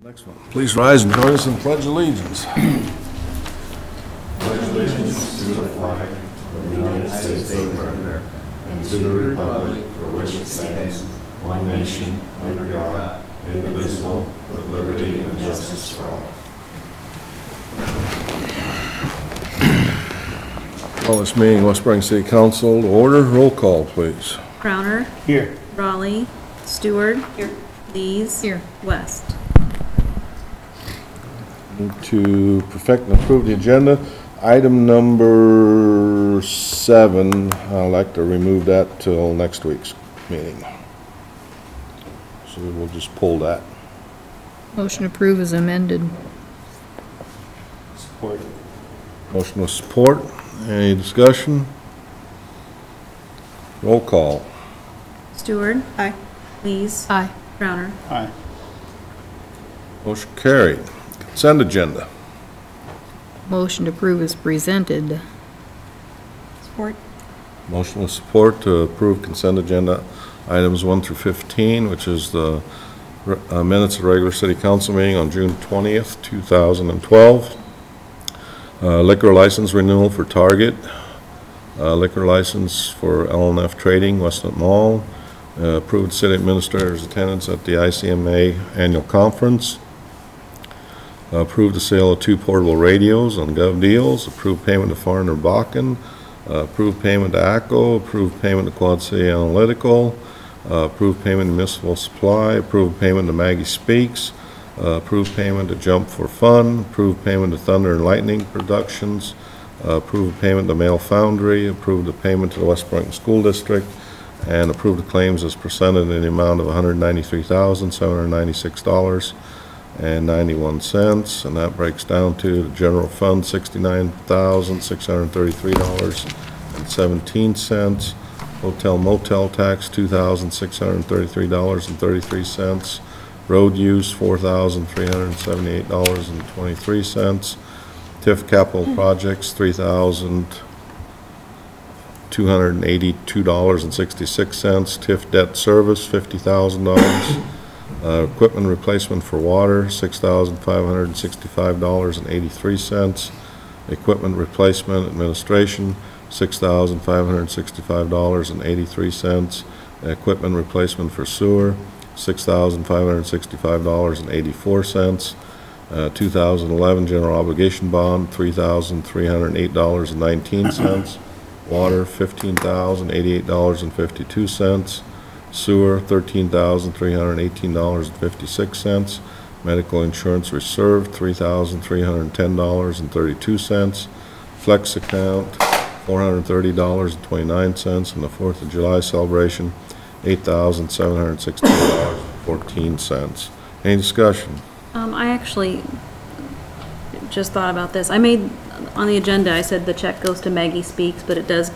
Next one. Please rise and join us in Pledge Allegiance. Pledge allegiance to the flag of the United States of America and to the republic for which it stands, one nation, under God, indivisible, with liberty and justice for all. Call this meeting, West Spring City Council to order. Roll call, please. Crowner. Here. Raleigh. Stewart. Here. Lees. Here. West. Need to perfect and approve the agenda. Item number 7, I'd like to remove that till next week's meeting. So we'll just pull that. Motion approved as amended. Support. Motion with support. Any discussion? Roll call. Stewart. Aye. Lees. Aye. Crowner. Aye. Motion carried. Consent agenda. Motion approved as presented. Support. Motion with support to approve consent agenda items 1 through 15, which is the minutes of the regular city council meeting on June 20th, 2012. Liquor license renewal for Target. Liquor license for L&F Trading, Westland Mall. Approved city administrator's attendance at the ICMA annual conference. Approved the sale of 2 portable radios on Gov Deals. Approved payment to Farner Bakken. Approved payment to ACO. Approved payment to Quad City Analytical. Approved payment to Municipal Supply. Approved payment to Maggie Speaks. Approved payment to Jump for Fun. Approved payment to Thunder and Lightning Productions. Approved payment to Mail Foundry. Approved the payment to the West Burlington School District. And approved the claims as presented in the amount of $193,796.91, and that breaks down to the general fund $69,633.17, hotel motel tax $2,633.33, road use $4,378.23, TIF capital projects $3,282.66, TIF debt service $50,000. Equipment replacement for water, $6,565.83. Equipment replacement administration, $6,565.83. Equipment replacement for sewer, $6,565.84. 2011 general obligation bond, $3,308.19. Water, $15,088.52. Sewer, $13,318.56. Medical insurance reserve, $3,310.32. Flex account, $430.29. And the 4th of July celebration, $8,760.14. Any discussion? I actually just thought about this. I made, on the agenda, I said the check goes to Maggie Speaks, but it does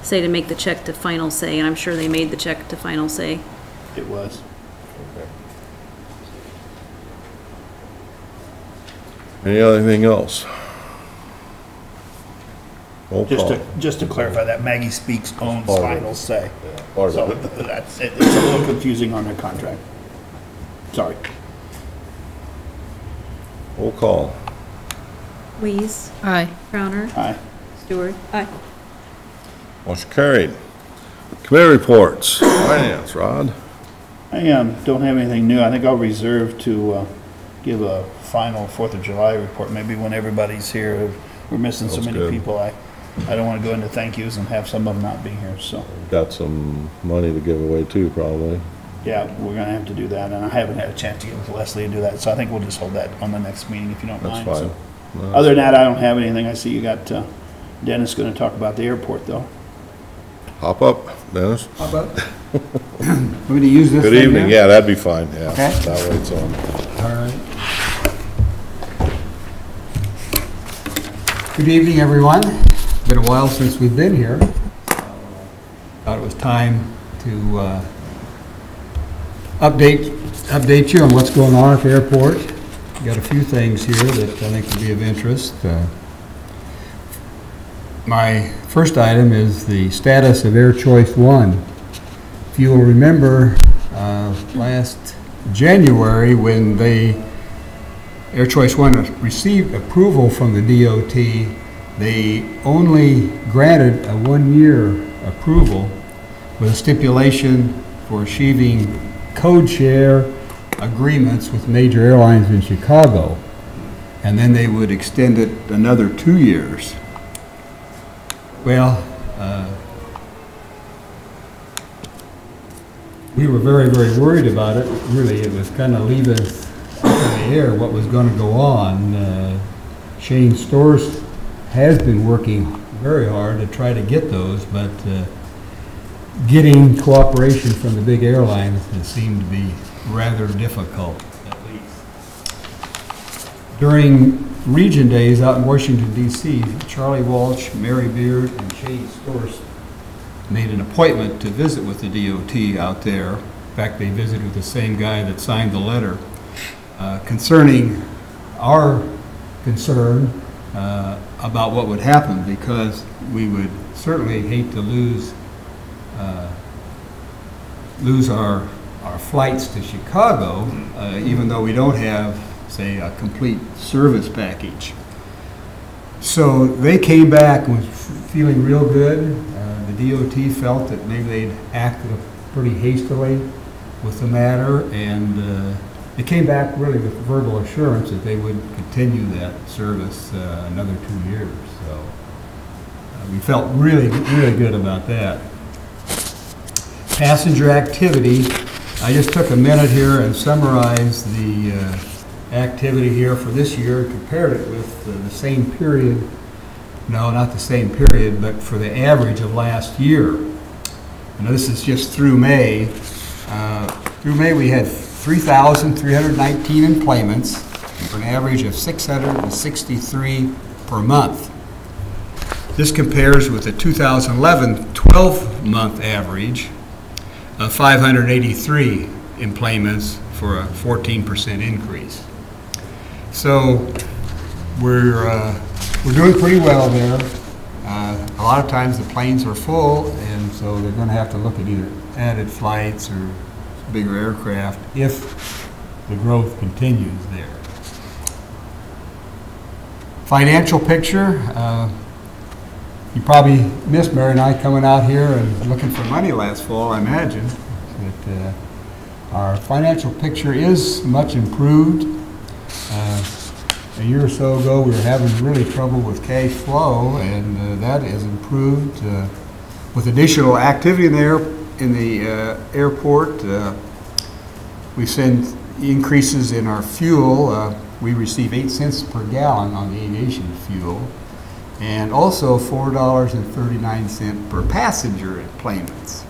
say to make the check to Final Say, and I'm sure they made the check to Final Say. It was. Okay. Anything else? Roll call. Just to clarify that, Maggie Speaks owns Final Say. Part So of it. that's it. It's a little confusing on their contract. Sorry. Roll call. Lees. Aye. Crowner. Aye. Stewart. Aye. Motion carried. Committee reports. Finance, Rod. I don't have anything new. I think I'll reserve to give a final 4th of July report, maybe when everybody's here. We're missing so That's many good. people. I don't want to go into thank yous and have some of them not be here, so. Got some money to give away too, probably. Yeah, we're gonna have to do that, and I haven't had a chance to get with Leslie to do that, so I think we'll just hold that on the next meeting if you don't That's mind. fine. So, No, other than that, I don't have anything. I see you got Dennis gonna talk about the airport, though. Hop up, Dennis. How about, I'm going to use this Good thing evening. here? Yeah, that'd be fine, yeah. Okay. That way it's on. All right. Good evening, everyone. Been a while since we've been here. Thought it was time to update you on what's going on at the airport. Got a few things here that I think will be of interest. My first item is the status of Air Choice 1. If you will remember, last January when they Air Choice One received approval from the DOT, they only granted a 1-year approval with a stipulation for achieving code share agreements with major airlines in Chicago. And then they would extend it another 2 years. Well, we were very, very worried about it. Really, it was kind of leaving up in the air what was going to go on. Shane Storrs has been working very hard to try to get those, but getting cooperation from the big airlines has seemed to be rather difficult, at least. During Region Days out in Washington, D.C., Charlie Walsh, Mary Beard, and Shane Storrs made an appointment to visit with the DOT out there. In fact, they visited with the same guy that signed the letter concerning our concern about what would happen, because we would certainly hate to lose our flights to Chicago, even though we don't have, say, a complete service package. So they came back and was feeling real good. The DOT felt that maybe they'd acted pretty hastily with the matter, and they came back really with verbal assurance that they would continue that service another 2 years. So we felt really, really good about that. Passenger activity, I just took a minute here and summarized the activity here for this year, compared it with the same period, no, not the same period, but for the average of last year. Now this is just through May. Through May we had 3,319 employments for an average of 663 per month. This compares with the 2011 12-month average of 583 employments for a 14% increase. So we're doing pretty well there. A lot of times the planes are full, and so they're going to have to look at either added flights or bigger aircraft if the growth continues there. Financial picture, you probably missed Mary and I coming out here and looking for money last fall, I imagine. But our financial picture is much improved. A year or so ago, we were having really trouble with cash flow, and that has improved with additional activity in the airport. We've seen increases in our fuel. We receive 8 cents per gallon on the aviation fuel, and also $4.39 per passenger in payments.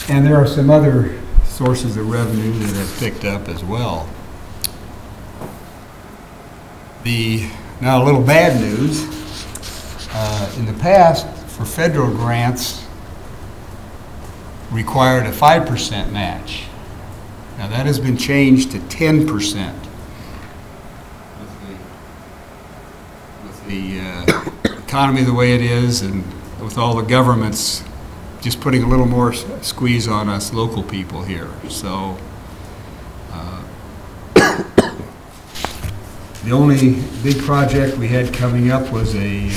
And there are some other sources of revenue that have picked up as well. Now a little bad news. In the past, for federal grants, required a 5% match. Now that has been changed to 10%. With the economy the way it is, and with all the governments just putting a little more squeeze on us local people here. So the only big project we had coming up was a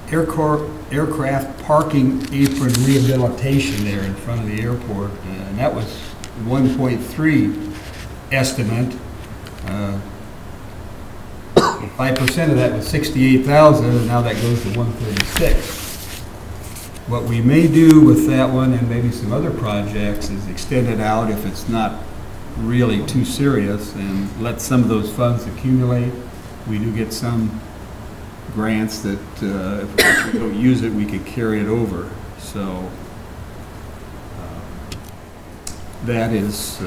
aircraft parking apron rehabilitation there in front of the airport, and that was 1.3 estimate. 5% of that was 68,000, and now that goes to 136. What we may do with that one and maybe some other projects is extend it out if it's not really too serious, and let some of those funds accumulate. We do get some grants that if we don't use it, we could carry it over. So that is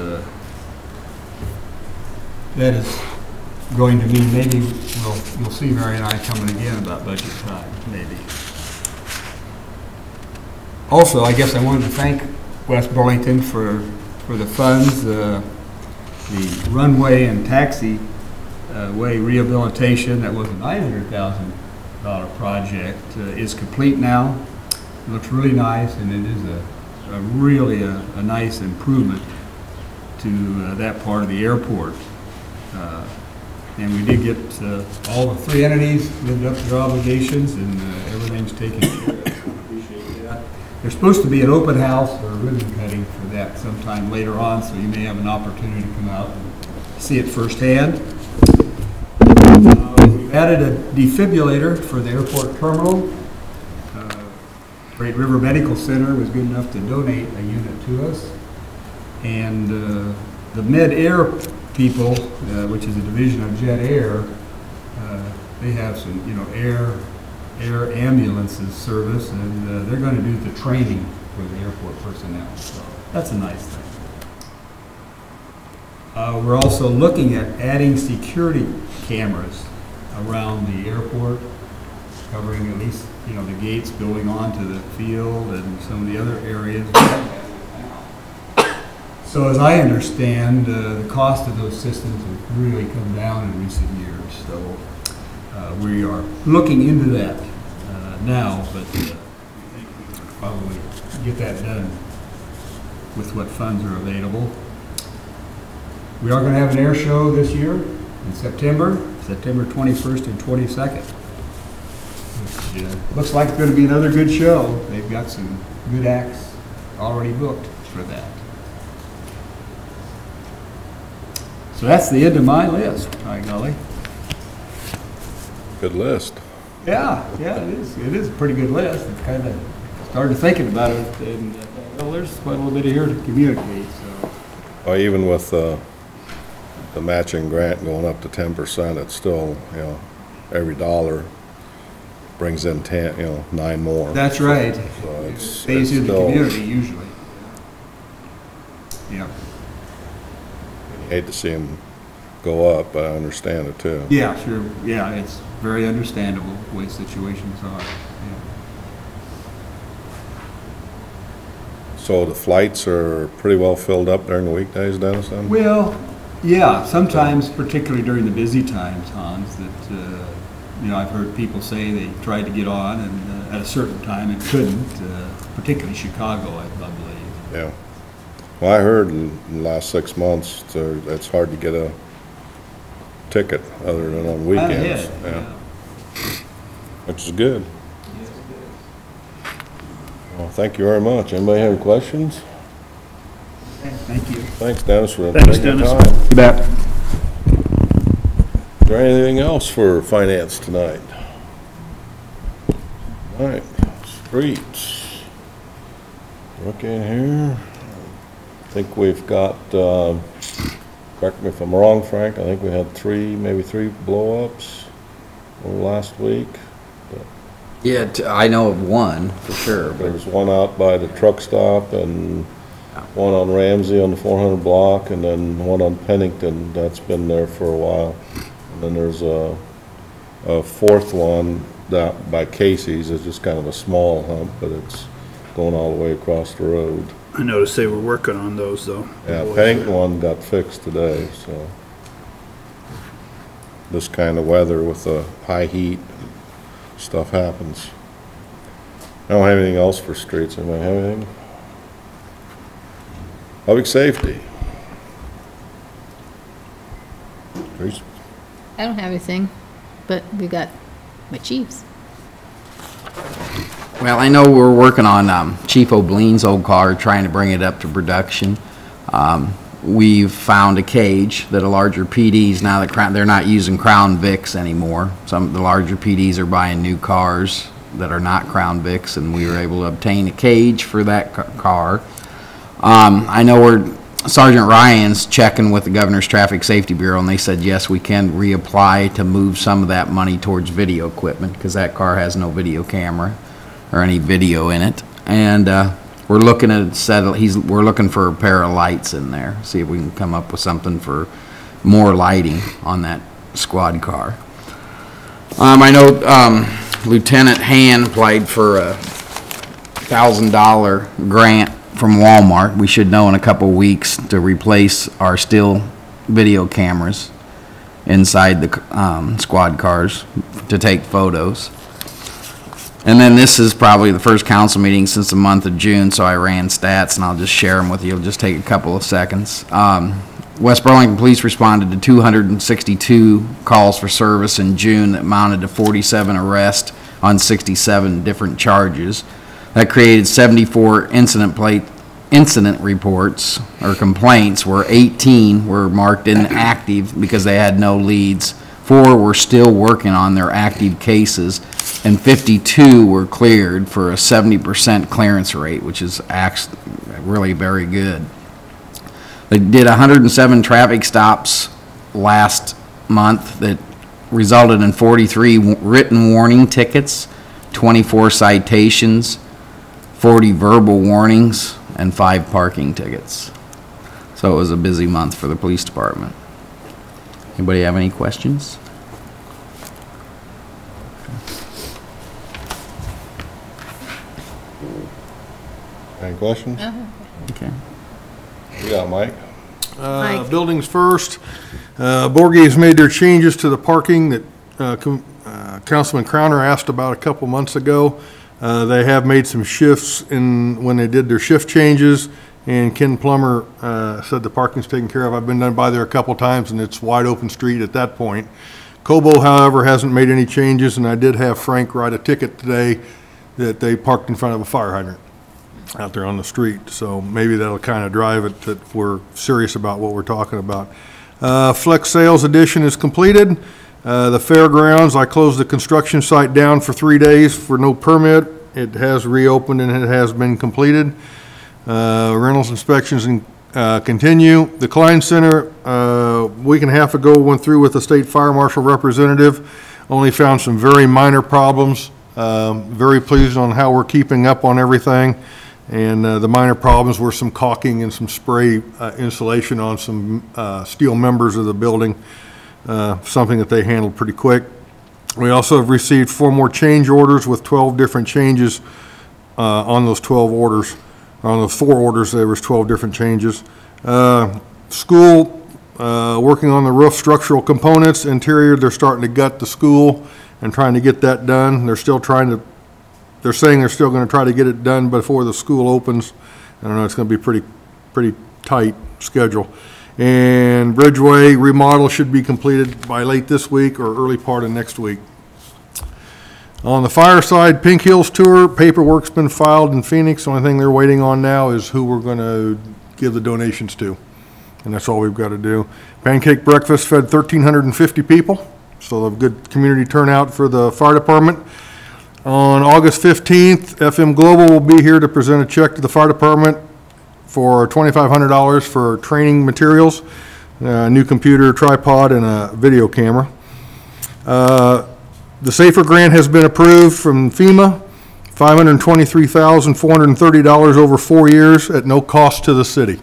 going to mean maybe you'll see Mary and I coming again about budget time, maybe. Also, I guess I wanted to thank West Burlington for the funds. The runway and taxi way rehabilitation, that was a $900,000 project, is complete now. It looks really nice, and it is really a nice improvement to that part of the airport. And we did get all the three entities lived up to their obligations, and everything's taken care of. So appreciate that. There's supposed to be an open house or a ribbon cutting for that sometime later on, so you may have an opportunity to come out and see it firsthand. We've added a defibrillator for the airport terminal. Great River Medical Center was good enough to donate a unit to us. And the Med-Air people, which is a division of Jet Air, they have some, air ambulances service, and they're going to do the training for the airport personnel. So that's a nice thing. We're also looking at adding security cameras around the airport, covering at least, the gates going onto the field and some of the other areas. So as I understand, the cost of those systems have really come down in recent years. So we are looking into that now, but I think we can probably get that done with what funds are available. We are going to have an air show this year in September 21st and 22nd. Which, looks like it's going to be another good show. They've got some good acts already booked for that. So that's the end of my list, by golly. Good list. Yeah, it is. It is a pretty good list. It's kind of started thinking about it, and well, there's quite a little bit here to communicate. So, Well, even with the matching grant going up to 10%, it's still, every dollar brings in 9 more. that's right. So it's Stays in the still, community usually. Yeah. hate to see them go up, but I understand it too. Yeah, sure. Yeah, it's very understandable the way situations are. Yeah. So the flights are pretty well filled up during the weekdays, Dennis, then? Well, yeah, sometimes, particularly during the busy times, Hans, that, I've heard people say they tried to get on and at a certain time and couldn't, particularly Chicago, I believe. Yeah. Well, I heard in the last 6 months, it's hard to get a ticket other than on weekends. Yeah. Which is good. Well, thank you very much. Anybody have any questions? Okay, thank you. Thanks, Dennis, for Thanks, taking the Dennis. time. You bet. Is there anything else for finance tonight? All right, streets. Looking here. I think we've got, correct me if I'm wrong, Frank, I think we had maybe three blow-ups over last week. Yeah, I know of one, for sure, There but was one out by the truck stop and one on Ramsey on the 400 block, and then one on Pennington. That's been there for a while. And then there's a fourth one down by Casey's. It's just kind of a small hump, but it's going all the way across the road. I noticed they were working on those, though. Yeah, Pennington one got fixed today, so. This kind of weather with the high heat, stuff happens. I don't have anything else for streets. Anybody have anything? Public safety. Teresa? I don't have anything, but we got my chiefs. well, I know we're working on Chief O'Bleen's old car, trying to bring it up to production. We've found a cage that a larger PDs, now that they're not using Crown Vics anymore. Some of the larger PDs are buying new cars that are not Crown Vics, and we were able to obtain a cage for that car. I know Sergeant Ryan's checking with the Governor's Traffic Safety Bureau, and they said, yes, we can reapply to move some of that money towards video equipment, because that car has no video camera or any video in it. And we're looking we're looking for a pair of lights in there, see if we can come up with something for more lighting on that squad car. I know Lieutenant Han applied for a $1,000 grant from Walmart. We should know in a couple weeks to replace our still video cameras inside the squad cars to take photos. And then this is probably the first council meeting since the month of June, so I ran stats, and I'll just share them with you. It'll just take a couple of seconds. West Burlington Police responded to 262 calls for service in June that amounted to 47 arrests on 67 different charges. That created 74 incident reports or complaints, where 18 were marked inactive because they had no leads. 4 were still working on their active cases, and 52 were cleared for a 70% clearance rate, which is actually really very good. They did 107 traffic stops last month that resulted in 43 written warning tickets, 24 citations, 40 verbal warnings, and 5 parking tickets. So it was a busy month for the police department. Anybody have any questions? Any questions? Okay. You got Mike? Mike. Buildings first. Borghe's made their changes to the parking that Councilman Crowner asked about a couple months ago. They have made some shifts when they did their shift changes, and Ken Plummer said the parking's taken care of. I've been by there a couple times, and it's wide open street at that point. Cobo, however, hasn't made any changes, and I did have Frank write a ticket today that they parked in front of a fire hydrant out there on the street. So maybe that'll kind of drive it that we're serious about what we're talking about. Flex Sales Edition is completed. The fairgrounds, I closed the construction site down for 3 days for no permit. It has reopened and it has been completed. Rentals inspections continue. The Klein Center, a week and a half ago, went through with the state fire marshal representative. Only found some very minor problems. Very pleased on how we're keeping up on everything. And the minor problems were some caulking and some spray insulation on some steel members of the building, something that they handled pretty quick. We also have received 4 more change orders with 12 different changes on those 12 orders. On those 4 orders, there was 12 different changes. School, working on the roof structural components. Interior, they're starting to gut the school and trying to get that done. They're saying they're still going to try to get it done before the school opens. I don't know, it's going to be pretty tight schedule. And Bridgeway remodel should be completed by late this week or early part of next week. On the fire side, Pink Hills Tour, paperwork's been filed in Phoenix. The only thing they're waiting on now is who we're going to give the donations to. And that's all we've got to do. Pancake breakfast fed 1,350 people, so a good community turnout for the fire department. On August 15th, FM Global will be here to present a check to the fire department for $2,500 for training materials, a new computer, tripod, and a video camera. The SAFER grant has been approved from FEMA, $523,430 over 4 years at no cost to the city,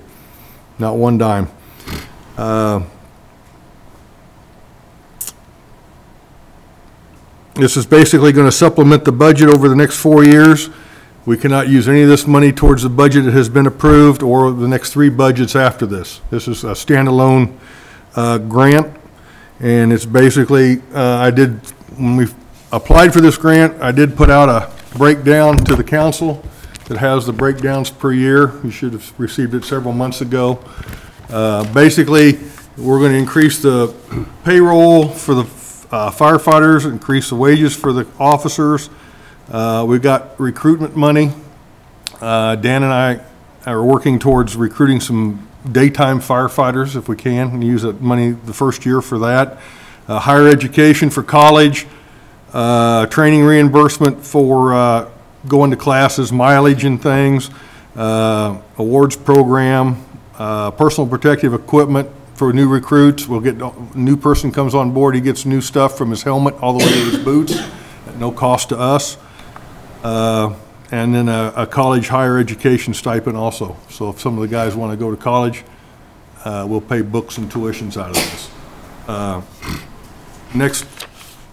not one dime. This is basically going to supplement the budget over the next 4 years. We cannot use any of this money towards the budget that has been approved or the next 3 budgets after this. This is a standalone grant, and it's basically, when we applied for this grant, I did put out a breakdown to the council that has the breakdowns per year. You should have received it several months ago. Basically, we're going to increase the payroll for the firefighters, increase the wages for the officers. We've got recruitment money. Dan and I are working towards recruiting some daytime firefighters if we can, and use that money the first year for that. Higher education for college, training reimbursement for going to classes, mileage and things, awards program, personal protective equipment for new recruits. We'll get, a new person comes on board, he gets new stuff from his helmet all the way to his boots at no cost to us. And then a college higher education stipend also. So if some of the guys want to go to college, we'll pay books and tuitions out of this. Next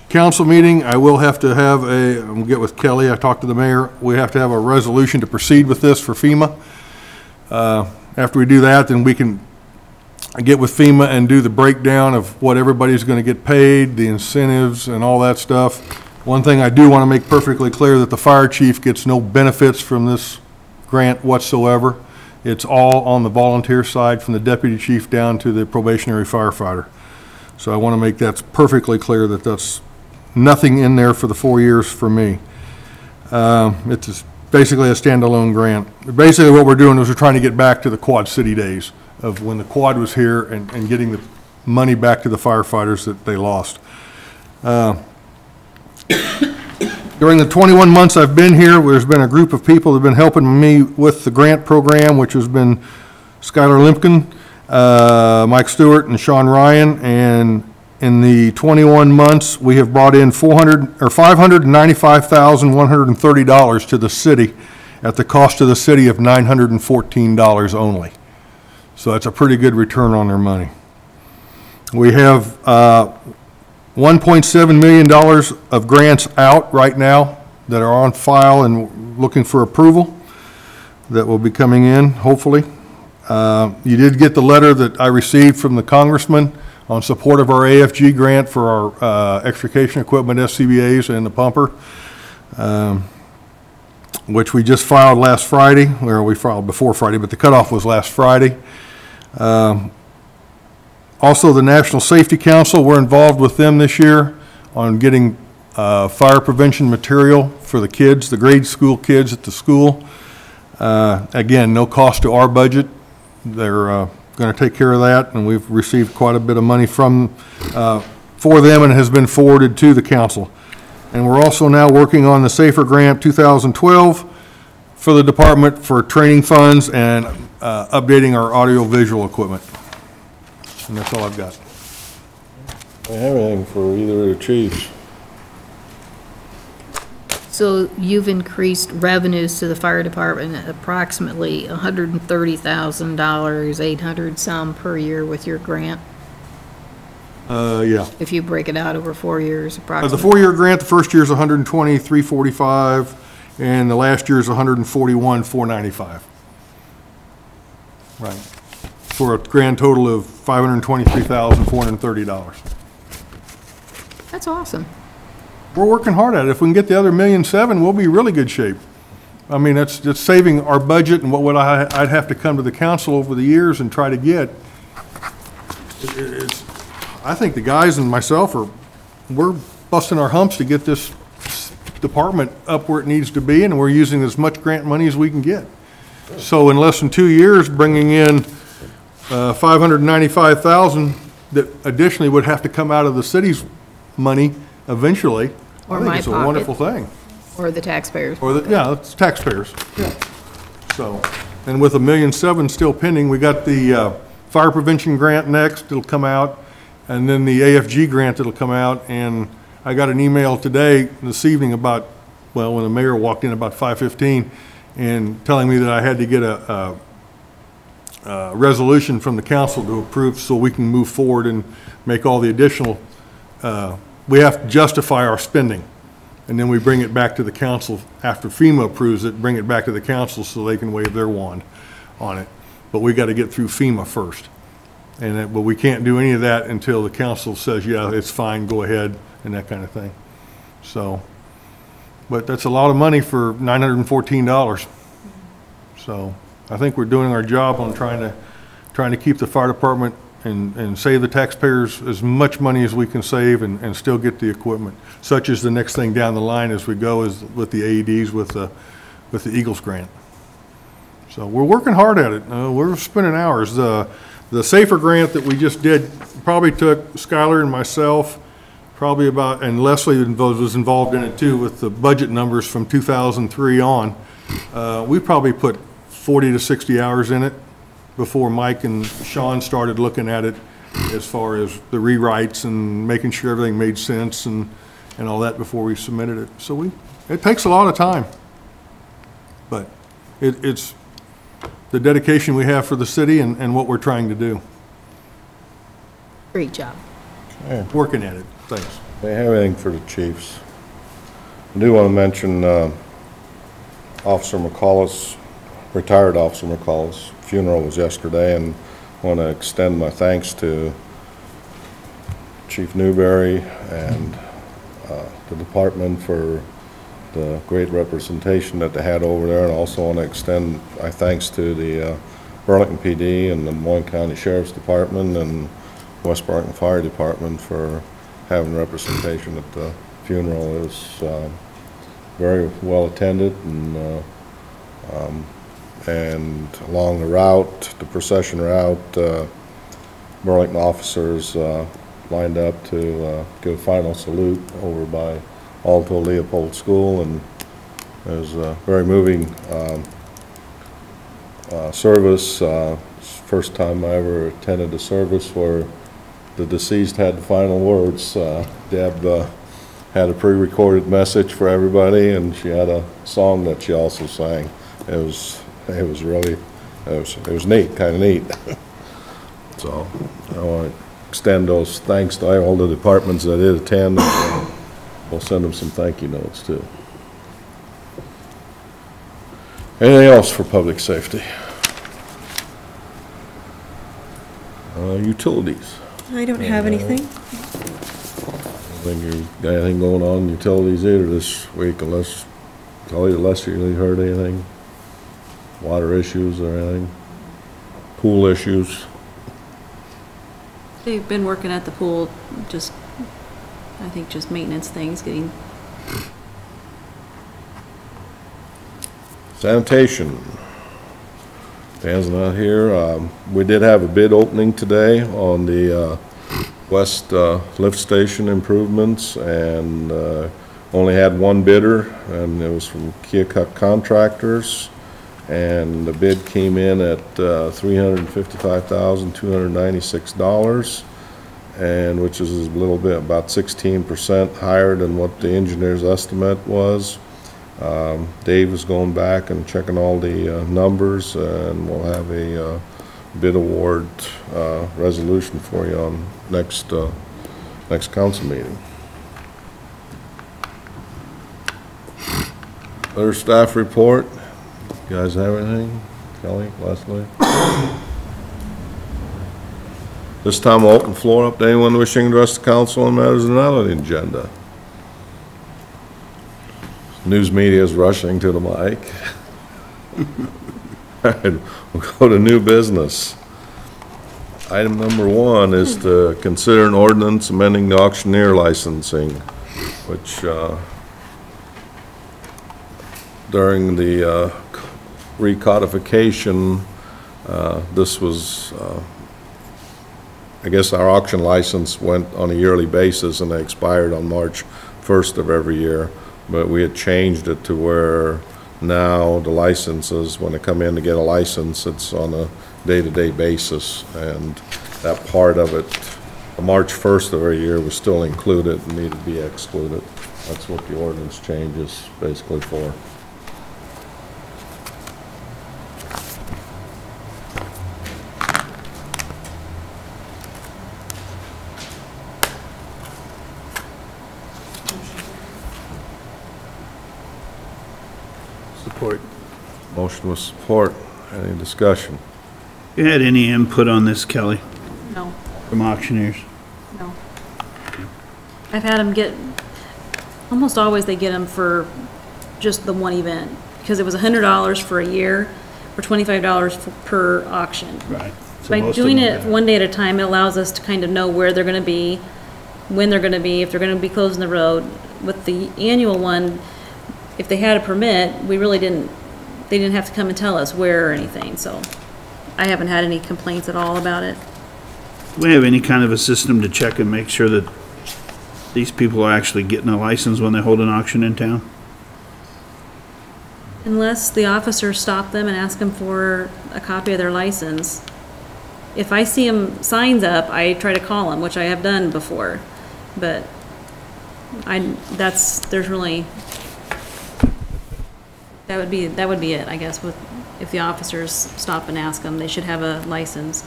council meeting, I will have to have I'm gonna get with Kelly, I talked to the mayor, we have to have a resolution to proceed with this for FEMA. After we do that, then we can get with FEMA and do the breakdown of what everybody's going to get paid, the incentives and all that stuff. One thing I do want to make perfectly clear that the fire chief gets no benefits from this grant whatsoever. It's all on the volunteer side, from the deputy chief down to the probationary firefighter. So I want to make that perfectly clear that that's nothing in there for the 4 years for me. It's basically a standalone grant. Basically what we're doing is we're trying to get back to the Quad City days of when the Quad was here and getting the money back to the firefighters that they lost. During the 21 months I've been here, there's been a group of people that have been helping me with the grant program, which has been Skylar Limpkin, Mike Stewart, and Sean Ryan. And in the 21 months, we have brought in $595,130 to the city at the cost to the city of $914 only. So that's a pretty good return on their money. We have $1.7 million of grants out right now that are on file and looking for approval that will be coming in, hopefully. You did get the letter that I received from the congressman on support of our AFG grant for our extrication equipment, SCBA's, and the pumper, which we just filed last Friday, or we filed before Friday, but the cutoff was last Friday. Also, the National Safety Council, we're involved with them this year on getting fire prevention material for the kids, the grade school kids at the school. Again, no cost to our budget. They're going to take care of that, and we've received quite a bit of money for them, and it has been forwarded to the council. And we're also now working on the Safer Grant 2012 for the department for training funds and updating our audio-visual equipment. And that's all I've got. Do you have anything for either of the chiefs? So you've increased revenues to the fire department at approximately $130,000, 800 some per year with your grant, Yeah. if you break it out over 4 years The approximately. 4-year grant, the first year's 120,345, and the last year's 141,495. Right. For a grand total of $523,430. That's awesome. We're working hard at it. If we can get the other $1.7 million, we'll be in really good shape. I mean, that's saving our budget and what would I'd have to come to the council over the years and try to get. I think the guys and myself we're busting our humps to get this department up where it needs to be, and we're using as much grant money as we can get. So in less than 2 years, bringing in $595,000 that additionally would have to come out of the city's money eventually. Or I think my it's a pocket. wonderful thing. Or the taxpayers. Yeah, it's taxpayers. Yeah. So, and with $1.7 million still pending, we got the fire prevention grant next, it'll come out, and then the AFG grant that'll come out. And I got an email this evening about, well, when the mayor walked in about 5:15 and telling me that I had to get a resolution from the council to approve so we can move forward and make all the additional, we have to justify our spending. And then we bring it back to the council after FEMA approves it, bring it back to the council so they can wave their wand on it. But we got to get through FEMA first. But we can't do any of that until the council says, yeah, it's fine, go ahead, and that kind of thing. So, but that's a lot of money for $914. So I think we're doing our job on trying to keep the fire department and save the taxpayers as much money as we can save and still get the equipment, such as the next thing down the line as we go is with the AEDs with the Eagles grant. So we're working hard at it. We're spending hours. The Safer grant that we just did probably took Skylar and myself probably about, and Leslie was involved in it too with the budget numbers from 2003 on. We probably put 40 to 60 hours in it before Mike and Sean started looking at it as far as the rewrites and making sure everything made sense and all that before we submitted it. So it takes a lot of time, but it's the dedication we have for the city and what we're trying to do. Great job. Working at it. Thanks. Do you have anything for the chiefs? I do want to mention Officer McCullough's, retired Officer McCullough's funeral was yesterday, and I want to extend my thanks to Chief Newberry and the department for the great representation that they had over there, and also want to extend my thanks to the Burlington PD and the Des Moines County Sheriff's Department and West Burlington Fire Department for having representation at the funeral. It was very well attended, and along the route, the procession route, Burlington officers lined up to give a final salute over by Alto Leopold School, and it was a very moving service. First time I ever attended a service where the deceased had the final words. Deb had a pre-recorded message for everybody, and she had a song that she also sang. It was really, it was neat, kind of neat. So I want to extend those thanks to all the departments that did attend. We'll send them some thank you notes too. Anything else for public safety? Utilities. I don't have anything. I think you got anything going on in utilities either this week, unless, Kelly, unless you heard anything? Water issues or anything? Pool issues? They've been working at the pool, just, I think just maintenance things, getting. Sanitation. Dan's not here. We did have a bid opening today on the west lift station improvements, and only had one bidder, and it was from Keokuk Contractors, and the bid came in at $355,296, and which is a little bit, about 16% higher than what the engineer's estimate was. Dave is going back and checking all the numbers, and we'll have a bid award resolution for you on next council meeting. Other staff report. You guys have anything? Kelly, Leslie? This time I'll open the floor up to anyone wishing to address the council on matters not on the agenda. News media is rushing to the mic. All right, we'll go to new business. Item number 1 is to consider an ordinance amending the auctioneer licensing, which during the recodification, this was, I guess our auction license went on a yearly basis and they expired on March 1st of every year. But we had changed it to where now the licenses, when they come in to get a license, it's on a day-to-day basis. And that part of it, March 1st of every year was still included and needed to be excluded. That's what the ordinance change is basically for. Support. Motion with support. Any discussion? You had any input on this, Kelly, No, from auctioneers? no. I've had them get, almost always they get them for just the one event, because it was $100 for a year, or $25 per auction. Right. So By most of doing them it have. one day at a time, it allows us to kind of know where they're gonna be, when they're gonna be, if they're gonna be closing the road. With the annual one, if they had a permit, we really didn't, they didn't have to come and tell us where or anything, so I haven't had any complaints at all about it. Do we have any kind of a system to check and make sure that these people are actually getting a license when they hold an auction in town? Unless the officers stop them and ask them for a copy of their license. If I see them signs up, I try to call them, which I have done before, but there's really, that would be it, I guess, with, if the officers stop and ask them, they should have a license.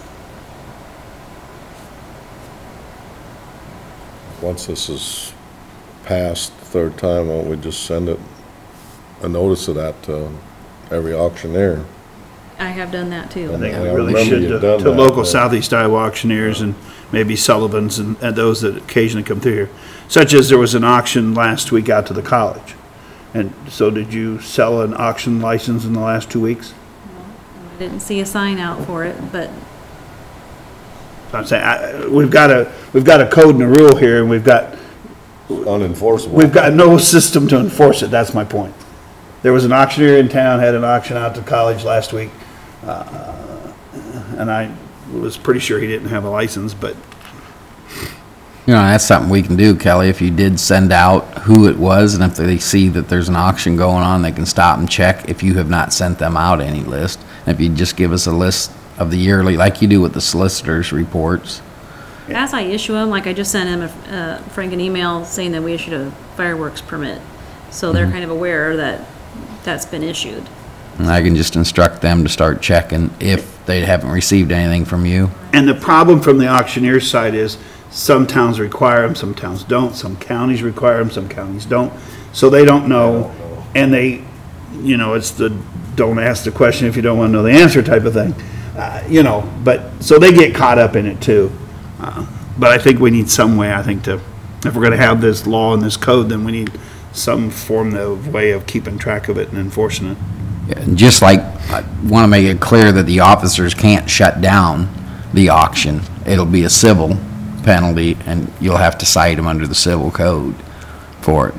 Once this is passed the third time, why don't we just send it, a notice of that to every auctioneer? I have done that too. I think I we really remember should you've to done that, local yeah. Southeast Iowa auctioneers and maybe Sullivan's and those that occasionally come through here. Such as there was an auction last week out to the college. And so did you sell an auction license in the last 2 weeks? I didn't see a sign out for it, but I'm saying, we've got a code and a rule here, and we've got Unenforceable. no system to enforce it, that's my point. There was an auctioneer in town, had an auction out to college last week, and I was pretty sure he didn't have a license, but You know, that's something we can do, Kelly, if you did send out who it was, and if they see that there's an auction going on, they can stop and check if you have not sent them out any list. And if you just give us a list of the yearly, like you do with the solicitor's reports. as I issue them, like I just sent him, Frank, an email saying that we issued a fireworks permit. So they're kind of aware that that's been issued. And I can just instruct them to start checking if they haven't received anything from you. And the problem from the auctioneer's side is, some towns require them, some towns don't, some counties require them, some counties don't. So they don't know, and they, you know, it's the don't ask the question if you don't want to know the answer type of thing. You know, but, so they get caught up in it too. But I think we need some way, I think, to, if we're gonna have this law and this code, then we need some form of way of keeping track of it and enforcing it. And just like, I want to make it clear that the officers can't shut down the auction. It'll be a civil penalty, and you'll have to cite them under the civil code for it.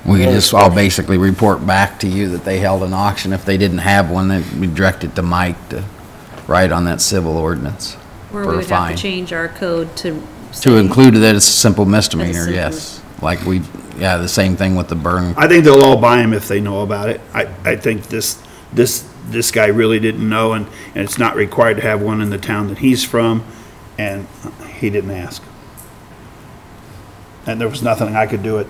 We can just all basically report back to you that they held an auction. If they didn't have one, then we direct it to Mike to write on that civil ordinance Or for we a would have fine. to change our code to To say- include that it's a simple misdemeanor, simple. yes. Like we, yeah, the same thing with the burn. I think they'll all buy them if they know about it. I think this guy really didn't know, and it's not required to have one in the town that he's from, and he didn't ask. And there was nothing I could do at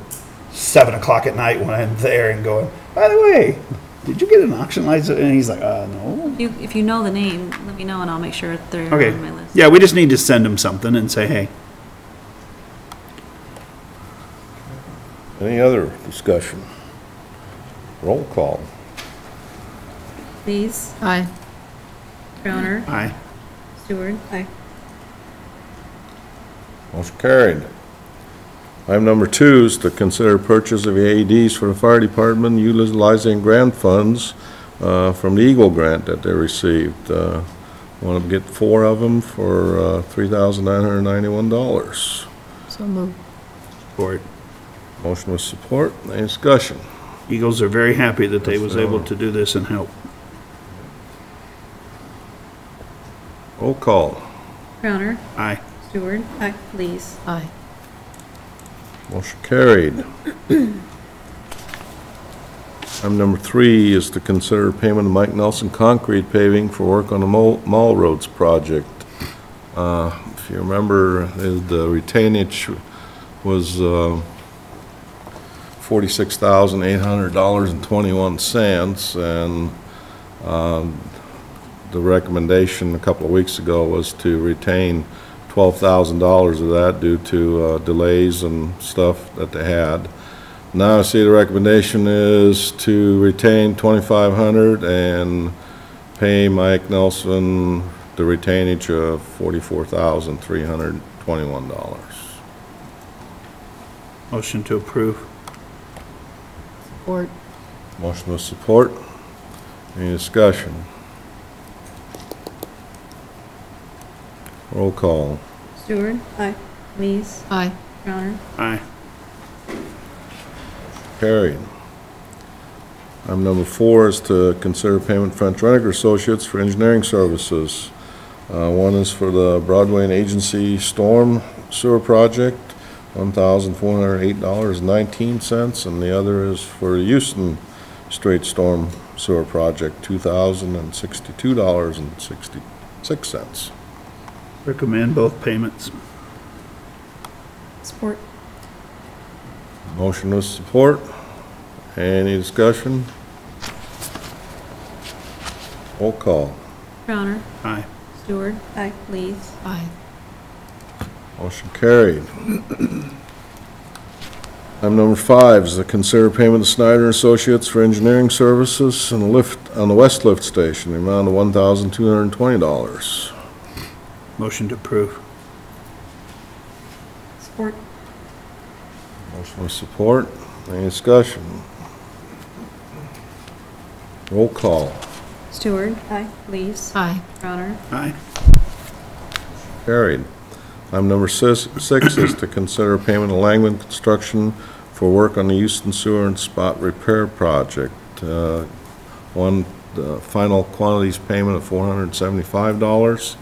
7 o'clock at night when I'm there and going, by the way, did you get an auction license? And he's like, no. If you know the name, let me know and I'll make sure they're Okay, on my list. yeah, we just need to send him something and say, hey. Any other discussion? Roll call. Lees, Aye. Crowner, Aye. Stewart. Aye. Motion carried. Item number 2 is to consider purchase of AEDs for the fire department utilizing grant funds from the Eagle grant that they received. Want to get 4 of them for $3,991. So moved. Support. Motion with support. Any discussion? Eagles are very happy that they was able to do this and help. Roll call. Crowner, Aye. Stewart. Aye. Lees. Aye. Motion carried. Item number 3 is to consider payment of Mike Nelson Concrete Paving for work on the Mall Roads project. If you remember, the retainage was $46,800.21, and the recommendation a couple of weeks ago was to retain $12,000 of that due to delays and stuff that they had. Now I see the recommendation is to retain $2,500 and pay Mike Nelson the retainage of $44,321. Motion to approve. Support. Motion with support. Any discussion? Roll call. Stewart. Aye. Lees. Aye. Crowner. Aye. Carried. Item number 4 is to consider payment French Rennick Associates for engineering services. One is for the Broadway and Agency Storm Sewer Project, $1,408.19, and the other is for Houston Straight Storm Sewer Project, $2,062.66. Recommend both payments. Support. Motion with support. Any discussion? Roll call. Crowner. Aye. Stewart. Aye. Lees. Aye. Motion carried. Item number 5 is to consider payment to Snyder Associates for engineering services on the West Lift Station, the amount of $1,220. Motion to approve. Support. Motion with support. Any discussion? Roll call. Stewart. Aye. Lees. Aye. Crowner. Aye. Carried. Item number six is to consider payment of Langman Construction for work on the Houston Sewer and Spot Repair Project. One, the final quantities payment of $475,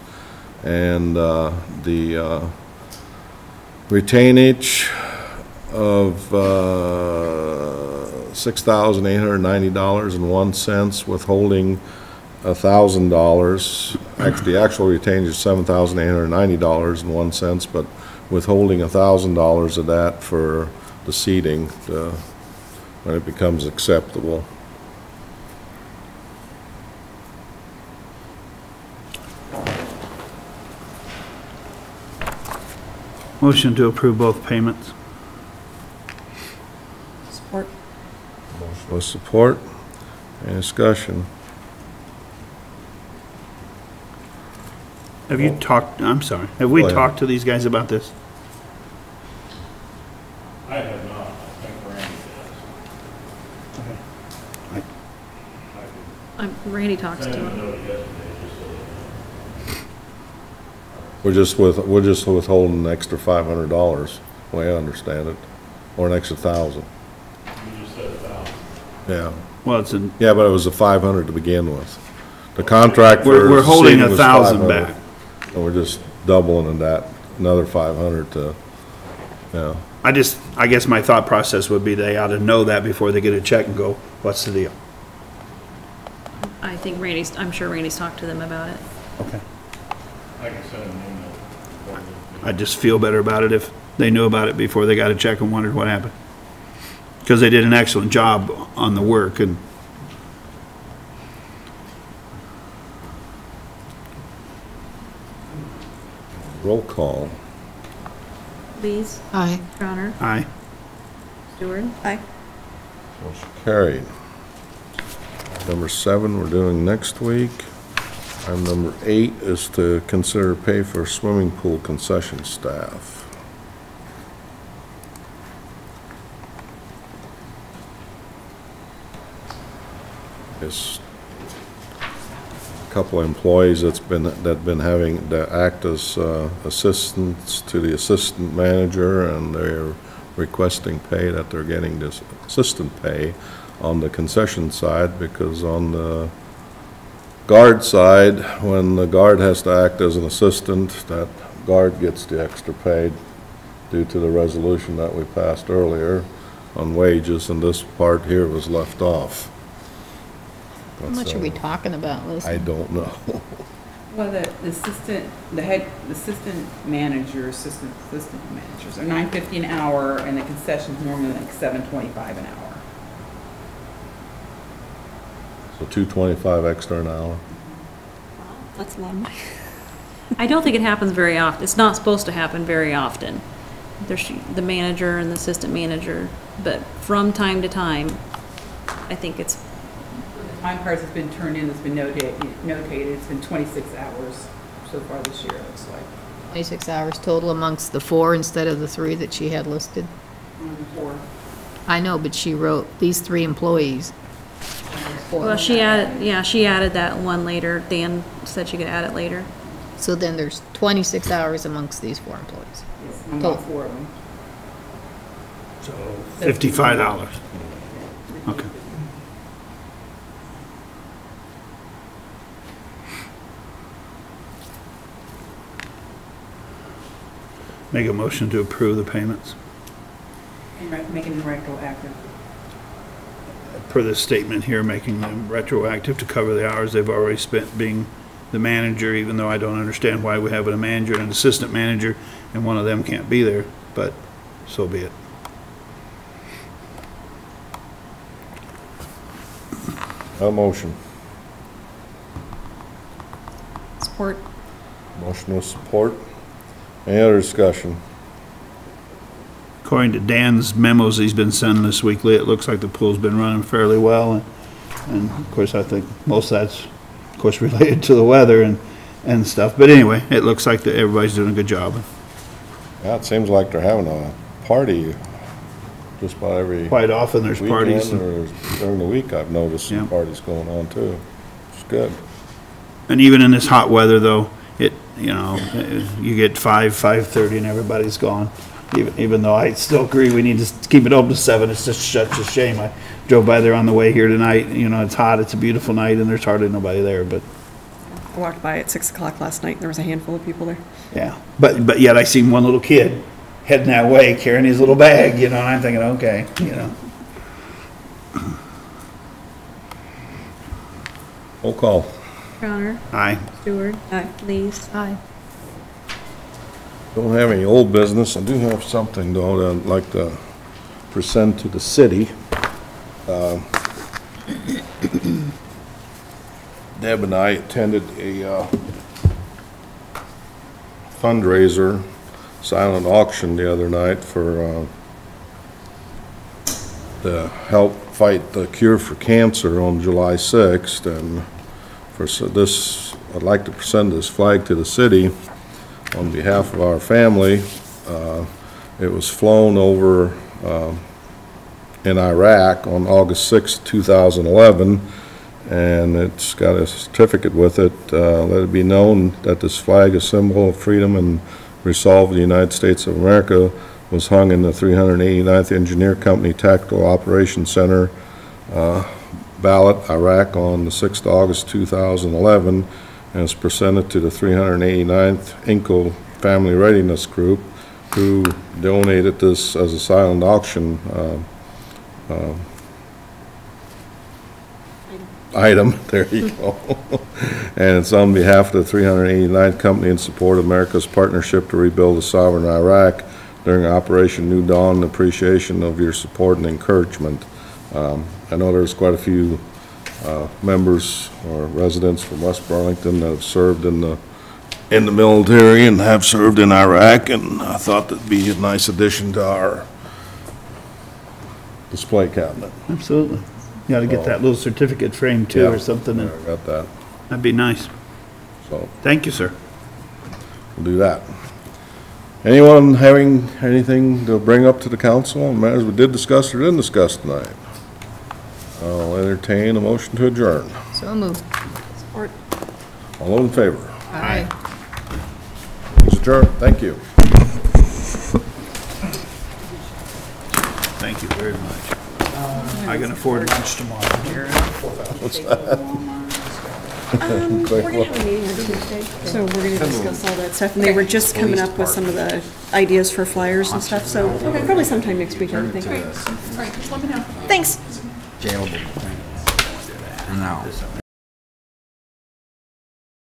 and the retainage of $6,890.01, withholding $1,000. Actually, the actual retainage is $7,890.01, but withholding $1,000 of that for the seeding when it becomes acceptable. Motion to approve both payments. Support. Motion with support. Any discussion? Have you talked, I'm sorry, have we Go ahead. talked to these guys about this? I have not. I think Randy does. Randy talks to Sent him a him. note yesterday, just so We're just withholding an extra $500, the way I understand it, or an extra $1,000. you just said 1,000. Yeah. Well, it's in, Yeah, but it was a 500 to begin with. The contract for we're holding seeding was 1,000 500, back. and we're just doubling that, another 500 to, yeah. I guess my thought process would be they ought to know that before they get a check and go, what's the deal? I think I'm sure Randy's talked to them about it. Okay. I can send him an email. I'd just feel better about it if they knew about it before they got a check and wondered what happened. Because they did an excellent job on the work, and Roll call. Lees. Aye. Crowner. aye. Stewart. Aye. Motion carried. Number 7, we're doing next week. Item number 8 is to consider pay for swimming pool concession staff. It's a couple of employees that act as assistants to the assistant manager, and they're requesting pay that they're getting this assistant pay on the concession side, because on the guard side, when the guard has to act as an assistant, that guard gets the extra paid due to the resolution that we passed earlier on wages, and this part here was left off. How much are we talking about, Liz? I don't know. Well, the assistant, the assistant managers are $9.50 an hour, and the concession's normally like $7.25 an hour. So $2.25 extra an hour. That's a lot of money. I don't think it happens very often. It's not supposed to happen very often. There's the manager and the assistant manager, but from time to time, I think it's, The time cards has been turned in, it's been notated, it's been 26 hours so far this year, it looks like. 26 hours total amongst the 4 instead of the 3 that she had listed. 4. I know, but she wrote these 3 employees. well, she added that one later. Dan said she could add it later. So then there's 26 hours amongst these 4 employees. Yes, I'm about 4 of them. So $55. Okay. Make a motion to approve the payments And making them retroactive. per this statement here, making them retroactive to cover the hours they've already spent being the manager, even though I don't understand why we have a manager and an assistant manager and one of them can't be there, but so be it. A motion. Support. Motion with support. Any other discussion? According to Dan's memos he's been sending us weekly, it looks like the pool's been running fairly well, and of course, I think most of that's, of course, related to the weather and stuff, but anyway, it looks like that everybody's doing a good job. Yeah, it seems like they're having a party just about every Quite often, there's parties. weekend or during the week. I've noticed some Yeah. parties going on too. It's good. And even in this hot weather, though, you get 5:30 and everybody's gone. Even though I still agree we need to keep it open to 7, it's just such a shame. I drove by there on the way here tonight, it's hot, it's a beautiful night, and there's hardly nobody there, but, I walked by at 6 o'clock last night, and there was a handful of people there. yeah. But yet I seen one little kid heading that way, carrying his little bag, and I'm thinking, okay. Roll call. Crowner, Aye. Stewart, Aye. Lees. Aye. Don't have any old business. I do have something though that I'd like to present to the city. Deb and I attended a fundraiser, silent auction the other night for to help fight the cure for cancer on July 6th. And this, I'd like to present this flag to the city on behalf of our family. It was flown over in Iraq on August 6, 2011, and it's got a certificate with it. Let it be known that this flag, a symbol of freedom and resolve of the United States of America, was hung in the 389th Engineer Company Tactical Operations Center, Balad, Iraq, on the 6th of August 2011, and it's presented to the 389th INCO Family Readiness Group, who donated this as a silent auction item. There you go. And it's on behalf of the 389th Company in support of America's partnership to rebuild a sovereign Iraq during Operation New Dawn, in appreciation of your support and encouragement. I know there's quite a few members or residents from West Burlington that have served in the military and have served in Iraq, and I thought that'd be a nice addition to our display cabinet. Absolutely. You ought to get that little certificate frame too, Yeah. or something, Yeah, and I got that, that'd be nice. so Thank you, sir. we'll do that. Anyone having anything to bring up to the council on matters we did discuss or didn't discuss tonight? I'll entertain a motion to adjourn. So moved. Support. All those in favor? Aye. Please adjourn. Thank you. Thank you very much. I can afford lunch tomorrow. We're gonna have a meeting on Tuesday, so we're gonna discuss all that stuff, and they were just coming up with some of the ideas for flyers and stuff, so probably sometime next week, I would think. Jailable. No.